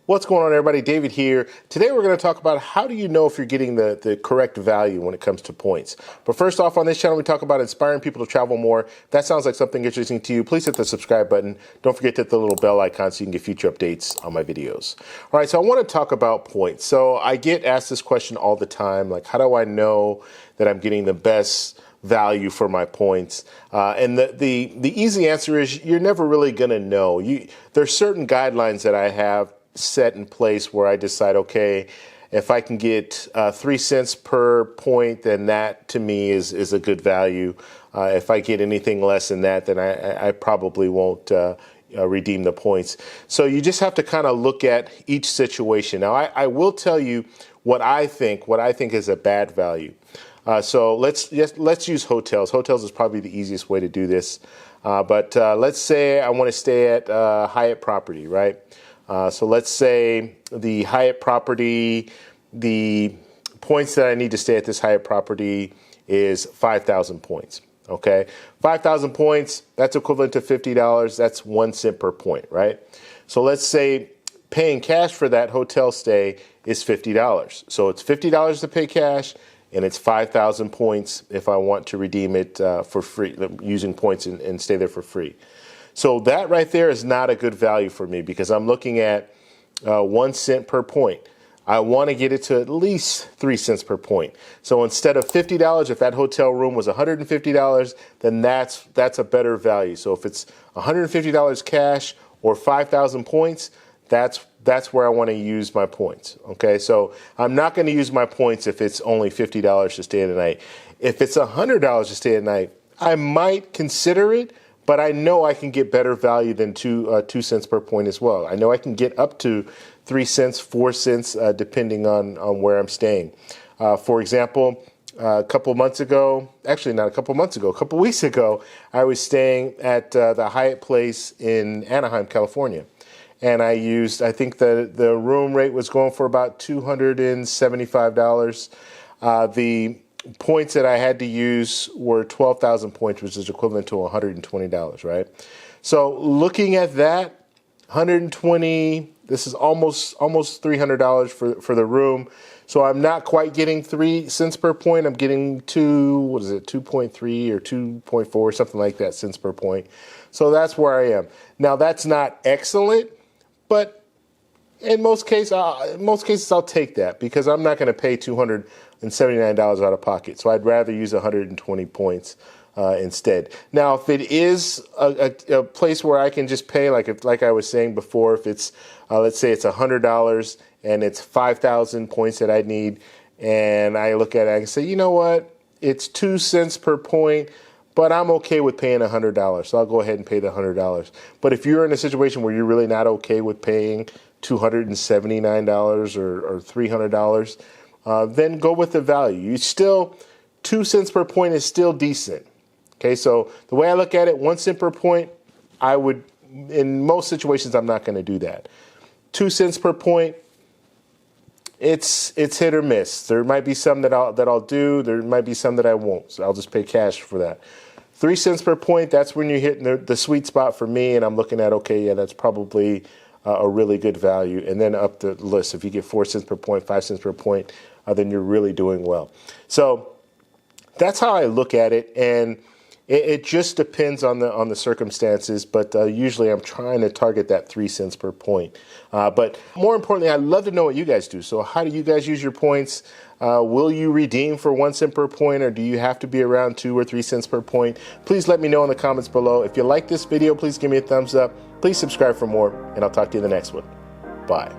What's going on, everybody? David here. Today we're going to talk about how do you know if you're getting the correct value when it comes to points. But first off, on this channel we talk about inspiring people to travel more. If that sounds like something interesting to you, please hit the subscribe button. Don't forget to hit the little bell icon so you can get future updates on my videos. All right, so I want to talk about points. So I get asked this question all the time, like how do I know that I'm getting the best value for my points? And the easy answer is you're never really going to know. There's certain guidelines that I have set in place where I decide, okay, if I can get 3 cents per point, then that to me is a good value. If I get anything less than that, then I probably won't redeem the points. So you just have to kind of look at each situation. Now, I will tell you what I think is a bad value. So let's use hotels. Hotels is probably the easiest way to do this. But let's say I want to stay at Hyatt property, right? So let's say the Hyatt property, the points that I need to stay at this Hyatt property is 5,000 points. Okay, 5,000 points, that's equivalent to $50. That's 1 cent per point, right? So let's say paying cash for that hotel stay is $50. So it's $50 to pay cash, and it's 5,000 points if I want to redeem it for free, using points and stay there for free. So that right there is not a good value for me because I'm looking at 1 cent per point. I want to get it to at least 3 cents per point. So instead of $50, if that hotel room was $150, then that's a better value. So if it's $150 cash or 5,000 points, that's where I want to use my points. Okay, so I'm not going to use my points if it's only $50 to stay the night. If it's $100 to stay the night, I might consider it, but I know I can get better value than 2 cents per point as well. I know I can get up to 3 cents, 4 cents, depending on where I'm staying. For example, a couple months ago, actually not a couple months ago, a couple weeks ago, I was staying at the Hyatt place in Anaheim, California. And I think the room rate was going for about $275. The points that I had to use were 12,000 points, which is equivalent to $120, right? So looking at that, 120, this is almost $300 for the room. So I'm not quite getting 3 cents per point. I'm getting 2.3 or 2.4, something like that, cents per point. So that's where I am. Now that's not excellent, but in most cases I'll take that because I'm not going to pay $279 out of pocket. So I'd rather use 120 points instead. Now, if it is a place where I can just pay, like I was saying before, if it's let's say it's $100 and it's 5,000 points that I need, and I look at it, I can say, you know what, it's 2 cents per point, but I'm okay with paying $100. So I'll go ahead and pay the $100. But if you're in a situation where you're really not okay with paying $279 or $300, then go with the value. You still, 2 cents per point is still decent. Okay, so the way I look at it, 1 cent per point, I would, in most situations, I'm not going to do that. 2 cents per point, it's hit or miss. There might be some that I'll do. There might be some that I won't. So I'll just pay cash for that. 3 cents per point, that's when you're hitting the sweet spot for me, and I'm looking at, okay, yeah, that's probably a really good value. And then up the list, if you get 4 cents per point, 5 cents per point, then you're really doing well. So that's how I look at it, and it just depends on the circumstances, but usually I'm trying to target that 3 cents per point. But more importantly, I'd love to know what you guys do. So how do you guys use your points? Will you redeem for 1 cent per point, or do you have to be around 2 or 3 cents per point? Please let me know in the comments below. If you like this video, please give me a thumbs up. Please subscribe for more, and I'll talk to you in the next one. Bye.